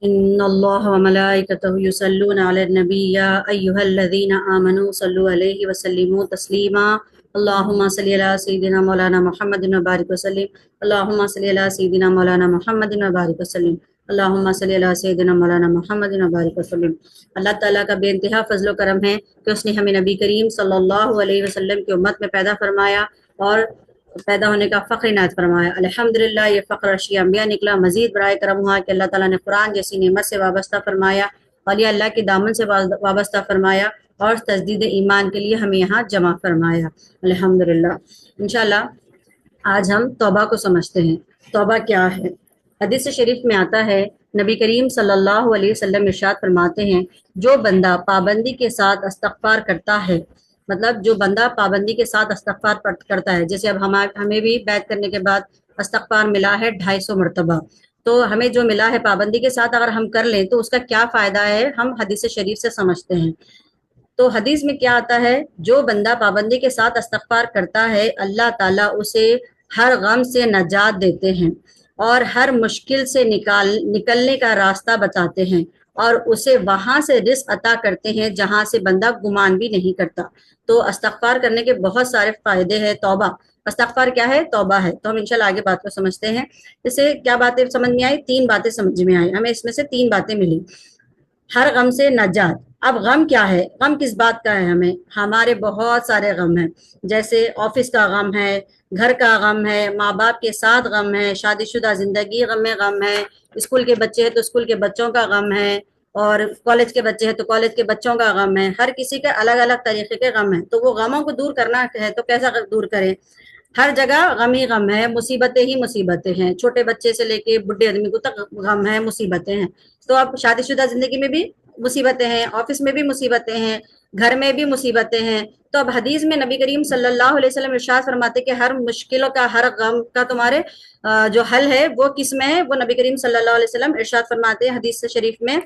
إن الله وملائكته يصلون على النبي يا أيها الذين آمنوا صلوا عليه وسلموا تسليما اللهم صل على سيدنا مولانا محمد وبارك وسلم اللهم صل على سيدنا مولانا محمد وبارك وسلم اللهم صل على سيدنا مولانا محمد وبارك وسلم۔ اللہ تعالیٰ کا بے انتہا فضل و کرم ہے کہ اس نے ہمیں نبی کریم صلی اللہ علیہ وسلم کی امت میں پیدا فرمایا اور پیدا ہونے کا فخر عنایت فرمایا۔ الحمدللہ یہ فخر اشیاء انبیاء نکلا۔ مزید برائے کرم ہوا کہ اللہ تعالیٰ نے قرآن جیسی نعمت سے وابستہ فرمایا، اولیاء اللہ کے دامن سے وابستہ فرمایا اور تجدید ایمان کے لیے ہمیں یہاں جمع فرمایا۔ الحمدللہ۔ انشاءاللہ آج ہم توبہ کو سمجھتے ہیں۔ توبہ کیا ہے؟ حدیث شریف میں آتا ہے، نبی کریم صلی اللہ علیہ وسلم ارشاد فرماتے ہیں، جو بندہ پابندی کے ساتھ استغفار کرتا ہے، مطلب جو بندہ پابندی کے ساتھ استغفار کرتا ہے، جیسے اب ہمیں بھی بیعت کرنے کے بعد استغفار ملا ہے 250 مرتبہ، تو ہمیں جو ملا ہے پابندی کے ساتھ اگر ہم کر لیں تو اس کا کیا فائدہ ہے، ہم حدیث شریف سے سمجھتے ہیں۔ تو حدیث میں کیا آتا ہے، جو بندہ پابندی کے ساتھ استغفار کرتا ہے اللہ تعالیٰ اسے ہر غم سے نجات دیتے ہیں اور ہر مشکل سے نکلنے کا راستہ بتاتے ہیں اور اسے وہاں سے رزق عطا کرتے ہیں جہاں سے بندہ گمان بھی نہیں کرتا۔ تو استغفار کرنے کے بہت سارے فائدے ہیں۔ توبہ، استغفار کیا ہے؟ توبہ ہے۔ تو ہم انشاءاللہ آگے بات کو سمجھتے ہیں۔ اس سے کیا باتیں سمجھ میں آئی؟ 3 باتیں سمجھ میں آئی ہمیں، اس میں سے 3 باتیں ملی۔ ہر غم سے نجات۔ اب غم کیا ہے؟ غم کس بات کا ہے؟ ہمارے بہت سارے غم ہیں، جیسے آفس کا غم ہے، گھر کا غم ہے، ماں باپ کے ساتھ غم ہے، شادی شدہ زندگی غم ہے، اسکول کے بچے ہیں تو اسکول کے بچوں کا غم ہے، اور کالج کے بچے ہیں تو کالج کے بچوں کا غم ہے۔ ہر کسی کا الگ الگ طریقے کے غم ہیں، تو وہ غموں کو دور کرنا ہے تو کیسا دور کریں؟ ہر جگہ غم ہی غم ہے، مصیبتیں ہی مصیبتیں ہیں، چھوٹے بچے سے لے کے بڈھے آدمی کو تک غم ہے، مصیبتیں ہیں۔ تو اب شادی شدہ زندگی میں بھی مصیبتیں ہیں، آفس میں بھی مصیبتیں ہیں، گھر میں بھی مصیبتیں ہیں۔ تو اب حدیث میں نبی کریم صلی اللہ علیہ وسلم ارشاد فرماتے کہ ہر مشکلوں کا، ہر غم کا تمہارے جو حل ہے وہ کس میں ہے؟ وہ نبی کریم صلی اللہ علیہ وسلم ارشاد فرماتے ہیں حدیث شریف میں،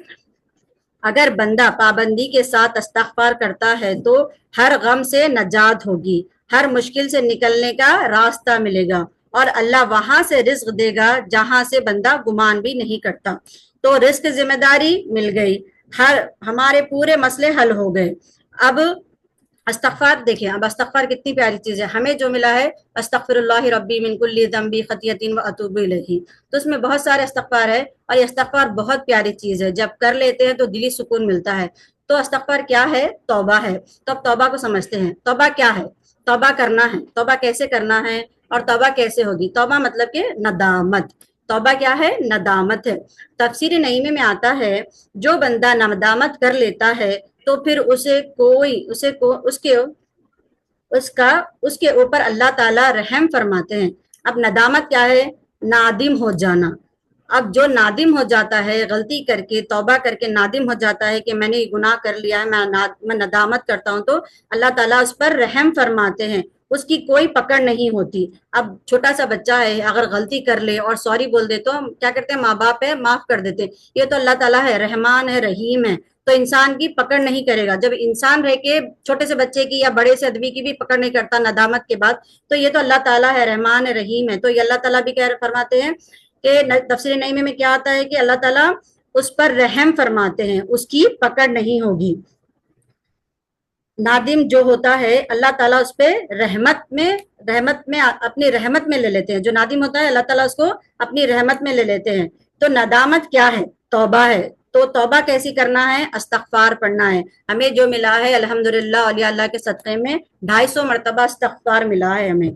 اگر بندہ پابندی کے ساتھ استغفار کرتا ہے تو ہر غم سے نجات ہوگی، ہر مشکل سے نکلنے کا راستہ ملے گا اور اللہ وہاں سے رزق دے گا جہاں سے بندہ گمان بھی نہیں کرتا۔ تو رزق ذمہ داری مل گئی، ہمارے پورے مسئلے حل ہو گئے۔ اب استغفار دیکھیں، اب استغفار کتنی پیاری چیز ہے۔ ہمیں جو ملا ہے استغفر اللہ ربی من کل ذنب خطیۃ واتوب الیہ، تو اس میں بہت سارے استغفار ہے اور یہ استغفار بہت پیاری چیز ہے، جب کر لیتے ہیں تو دلی سکون ملتا ہے۔ تو استغفار کیا ہے؟ توبہ ہے۔ تو اب توبہ کو سمجھتے ہیں۔ توبہ کیا ہے؟ توبہ کرنا ہے۔ توبہ کیسے کرنا ہے اور توبہ کیسے ہوگی؟ توبہ مطلب کہ ندامت۔ توبہ کیا ہے؟ ندامت ہے۔ تفسیر نعیمہ میں آتا ہے، جو بندہ ندامت کر لیتا ہے تو پھر اس کے اوپر اللہ تعالیٰ رحم فرماتے ہیں۔ اب ندامت کیا ہے؟ نادم ہو جانا۔ اب جو نادم ہو جاتا ہے، غلطی کر کے توبہ کر کے نادم ہو جاتا ہے کہ میں نے گناہ کر لیا ہے، میں ندامت کرتا ہوں، تو اللہ تعالیٰ اس پر رحم فرماتے ہیں، اس کی کوئی پکڑ نہیں ہوتی۔ اب چھوٹا سا بچہ ہے، اگر غلطی کر لے اور سوری بول دے تو ہم کیا کرتے ہیں؟ ماں باپ ہے، معاف کر دیتے۔ یہ تو اللہ تعالیٰ ہے، رحمان ہے، رحیم ہے، تو انسان کی پکڑ نہیں کرے گا۔ جب انسان رہ کے چھوٹے سے بچے کی یا بڑے سے آدمی کی بھی پکڑ نہیں کرتا ندامت کے بعد، تو یہ تو اللہ تعالیٰ ہے، رحمان ہے، رحیم ہے۔ تو یہ اللہ تعالیٰ بھی کیا فرماتے ہیں کہ تفسیر نعیمہ میں کیا آتا ہے کہ اللہ تعالیٰ اس پر رحم فرماتے ہیں، اس کی پکڑ نہیں ہوگی۔ نادم جو ہوتا ہے اللہ تعالیٰ اس پہ اپنی رحمت میں لے لیتے ہیں۔ جو نادم ہوتا ہے اللہ تعالیٰ اس کو اپنی رحمت میں لے لیتے ہیں۔ تو ندامت کیا ہے؟ توبہ ہے۔ تو توبہ کیسی کرنا ہے؟ استغفار پڑھنا ہے۔ ہمیں جو ملا ہے الحمدللہ اولیاء اللہ کے صدقے میں 250 مرتبہ استغفار ملا ہے ہمیں۔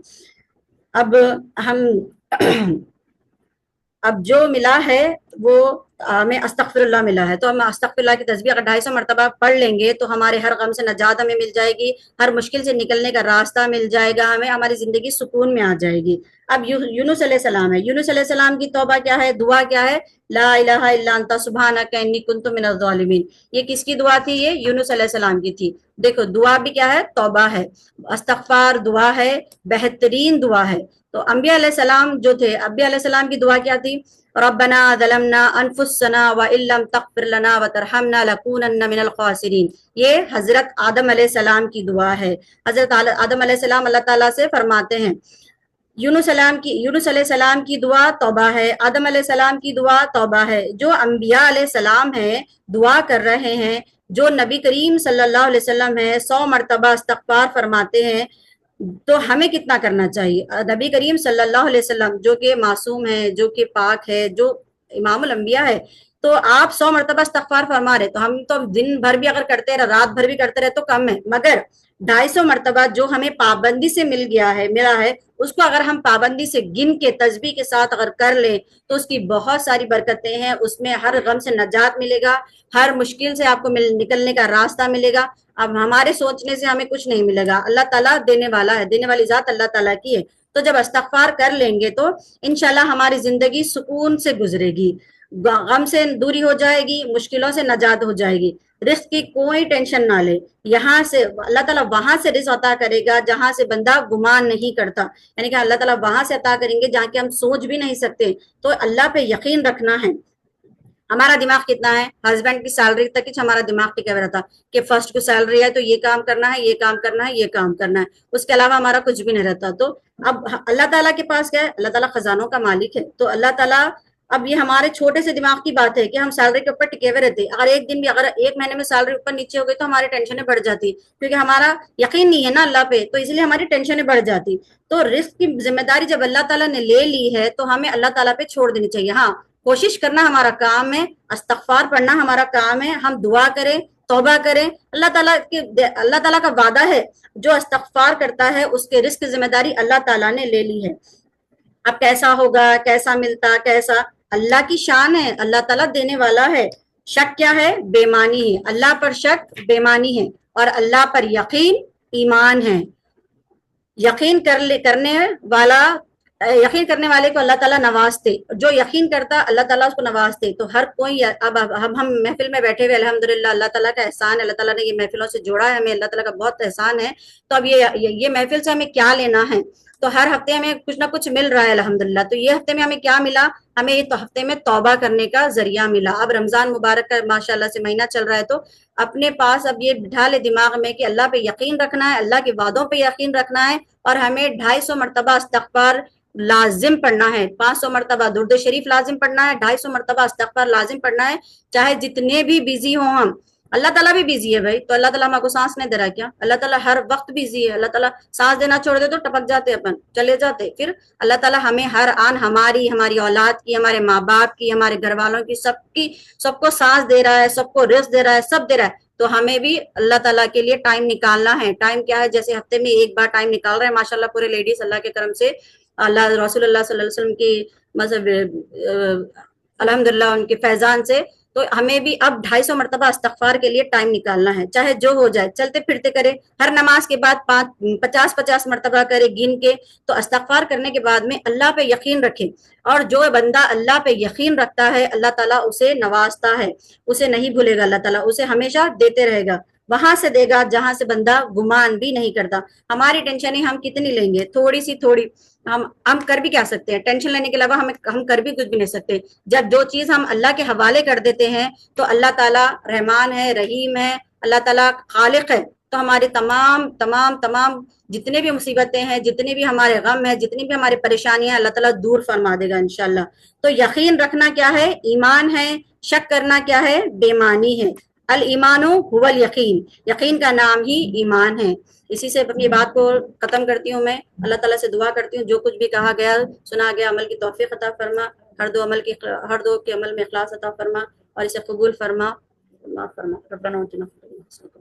اب جو ملا ہے وہ ہمیں استغفر اللہ ملا ہے، تو ہم استغفر اللہ کی تسبیح اگر 250 مرتبہ پڑھ لیں گے تو ہمارے ہر غم سے نجات ہمیں مل جائے گی، ہر مشکل سے نکلنے کا راستہ مل جائے گا، ہمیں ہماری زندگی سکون میں آ جائے گی۔ اب یونس علیہ السلام ہے، یونس علیہ السلام کی توبہ کیا ہے؟ دعا کیا ہے؟ لا الہ الا انت سبحانک انی کنت من الظالمین۔ یہ کس کی دعا تھی؟ یہ یونس علیہ السلام کی تھی۔ دیکھو دعا بھی کیا ہے؟ توبہ ہے، استغفار دعا ہے، بہترین دعا ہے۔ تو انبیاء علیہ السلام جو تھے، انبیاء علیہ السلام کی دعا کیا تھی؟ ربنا ظلمنا انفسنا وان لم تغفر لنا وترحمنا لنكونن من الخاسرین۔ یہ حضرت آدم علیہ السلام کی دعا ہے۔ حضرت آدم علیہ السلام اللہ تعالیٰ سے فرماتے ہیں یونس علیہ السلام کی دعا توبہ ہے، آدم علیہ السلام کی دعا توبہ ہے. جو انبیاء علیہ السلام ہیں دعا کر رہے ہیں، جو نبی کریم صلی اللہ علیہ وسلم ہے 100 مرتبہ استغفار فرماتے ہیں، تو ہمیں کتنا کرنا چاہیے. نبی کریم صلی اللہ علیہ وسلم جو کہ معصوم ہے، جو کہ پاک ہے، جو امام الانبیاء ہے، تو آپ 100 مرتبہ استغفار فرما رہے، تو ہم تو دن بھر بھی اگر کرتے رہے، رات بھر بھی کرتے رہے تو کم ہے، مگر 250 مرتبہ جو ہمیں پابندی سے ملا ہے، اس کو اگر ہم پابندی سے گن کے تسبیح کے ساتھ اگر کر لیں تو اس کی بہت ساری برکتیں ہیں. اس میں ہر غم سے نجات ملے گا، ہر مشکل سے آپ کو نکلنے کا راستہ ملے گا. اب ہمارے سوچنے سے ہمیں کچھ نہیں ملے گا، اللہ تعالیٰ دینے والا ہے، دینے والی ذات اللہ تعالیٰ کی ہے. تو جب استغفار کر لیں گے تو انشاءاللہ ہماری زندگی سکون سے گزرے گی، غم سے دوری ہو جائے گی، مشکلوں سے نجات ہو جائے گی. رزق کی کوئی ٹینشن نہ لے، یہاں سے اللہ تعالیٰ وہاں سے رزق عطا کرے گا جہاں سے بندہ گمان نہیں کرتا، یعنی کہ اللہ تعالیٰ وہاں سے عطا کریں گے جہاں کہ ہم سوچ بھی نہیں سکتے. تو اللہ پہ یقین رکھنا ہے. ہمارا دماغ کتنا ہے، ہسبینڈ کی سیلری تک ہی ہمارا دماغ ٹکا ہوا رہتا کہ فرسٹ کو سیلری ہے تو یہ کام کرنا ہے، یہ کام کرنا ہے، یہ کام کرنا ہے، اس کے علاوہ ہمارا کچھ بھی نہیں رہتا. تو اب اللہ تعالیٰ کے پاس کیا ہے، اللہ تعالیٰ خزانوں کا مالک ہے. تو اللہ تعالیٰ اب یہ ہمارے چھوٹے سے دماغ کی بات ہے کہ ہم سیلری کے اوپر ٹکے ہوئے رہتے. اگر ایک دن بھی، اگر ایک مہینے میں سیلری اوپر نیچے ہو گئی تو ہماری ٹینشنیں بڑھ جاتی، کیونکہ ہمارا یقین نہیں ہے نا اللہ پہ، تو اس لیے ہماری ٹینشنیں بڑھ جاتی. تو رزق کی ذمہ داری جب اللہ تعالیٰ نے لے لی ہے تو ہمیں اللہ تعالیٰ پہ چھوڑ دینی چاہیے. ہاں، کوشش کرنا ہمارا کام ہے، استغفار پڑھنا ہمارا کام ہے، ہم دعا کریں، توبہ کریں. اللہ تعالیٰ کا وعدہ ہے جو استغفار کرتا ہے اس کے رزق کی ذمہ داری اللہ تعالیٰ نے لے لی ہے. اب کیسا ہوگا، کیسا ملتا، کیسا، اللہ کی شان ہے، اللہ تعالیٰ دینے والا ہے. شک کیا ہے، بے معنی ہے. اللہ پر شک بے معنی ہے اور اللہ پر یقین ایمان ہے. یقین کرنے والے کو اللہ تعالیٰ نوازتے، جو یقین کرتا اللہ تعالیٰ اس کو نوازتے. تو ہر کوئی، اب ہم محفل میں بیٹھے ہوئے الحمدللہ، اللہ تعالیٰ کا احسان ہے، اللہ تعالیٰ نے یہ محفلوں سے جوڑا ہے ہمیں، اللہ تعالیٰ کا بہت احسان ہے. تو اب یہ محفل سے ہمیں کیا لینا ہے، تو ہر ہفتے ہمیں کچھ نہ کچھ مل رہا ہے الحمدللہ. تو یہ ہفتے میں ہمیں کیا ملا، ہمیں یہ ہفتے میں توبہ کرنے کا ذریعہ ملا. اب رمضان مبارک کا ماشاءاللہ سے مہینہ چل رہا ہے، تو اپنے پاس اب یہ بٹھا لے دماغ میں کہ اللہ پہ یقین رکھنا ہے، اللہ کے وعدوں پہ یقین رکھنا ہے، اور ہمیں 250 مرتبہ استغفار لازم پڑھنا ہے، 500 مرتبہ درود شریف لازم پڑھنا ہے، 250 مرتبہ استغفار لازم پڑھنا ہے. چاہے جتنے بھی بیزی ہوں ہم، اللہ تعالیٰ بھی بیزی ہے بھائی، تو اللہ تعالیٰ ہم کو سانس نہیں دے رہا کیا؟ اللہ تعالیٰ ہر وقت بیزی ہے. اللہ تعالیٰ سانس دینا چھوڑ دے تو ٹپک جاتے، اپن چلے جاتے. پھر اللہ تعالیٰ ہمیں ہر آن ہماری اولاد کی، ہمارے ماں باپ کی، ہمارے گھر والوں کی، سب کو سانس دے رہا ہے، سب کو رزق دے رہا ہے، سب دے رہا ہے. تو ہمیں بھی اللہ تعالیٰ کے لیے ٹائم نکالنا ہے. ٹائم کیا ہے، جیسے ہفتے میں ایک بار ٹائم نکال رہے ہیں ماشاءاللہ پورے لیڈیز، اللہ کے کرم سے، اللہ رسول اللہ صلی اللہ علیہ وسلم کی مطلب الحمدللہ ان کے فیضان سے. تو ہمیں بھی اب 250 مرتبہ استغفار کے لیے ٹائم نکالنا ہے، چاہے جو ہو جائے، چلتے پھرتے کرے، ہر نماز کے بعد 50 مرتبہ کرے گن کے. تو استغفار کرنے کے بعد میں اللہ پہ یقین رکھے، اور جو بندہ اللہ پہ یقین رکھتا ہے اللہ تعالیٰ اسے نوازتا ہے، اسے نہیں بھولے گا، اللہ تعالیٰ اسے ہمیشہ دیتے رہے گا. وہاں سے دے گا جہاں سے بندہ گمان بھی نہیں کرتا. ہماری ٹینشنیں ہم کتنی لیں گے، تھوڑی ہم کر بھی کیا سکتے ہیں، ٹینشن لینے کے علاوہ ہم کر بھی کچھ بھی نہیں سکتے. جب جو چیز ہم اللہ کے حوالے کر دیتے ہیں تو اللہ تعالیٰ رحمان ہے، رحیم ہے، اللہ تعالیٰ خالق ہے. تو ہمارے تمام جتنے بھی مصیبتیں ہیں، جتنے بھی ہمارے غم ہیں، جتنی بھی ہماری پریشانیاں ہیں، اللہ تعالیٰ دور فرما دے گا انشاءاللہ. تو یقین رکھنا کیا ہے، ایمان ہے. شک کرنا کیا ہے، بے معنی ہے. الایمان هو الیقین، یقین کا نام ہی ایمان ہے. اسی سے اپنی بات کو ختم کرتی ہوں. میں اللہ تعالیٰ سے دعا کرتی ہوں جو کچھ بھی کہا گیا، سنا گیا، عمل کی توفیق عطا فرما، ہر دو کے عمل میں اخلاص عطا فرما، اور اسے قبول فرما، معاف فرما. ربنا آتنا فی الدنیا حسنۃ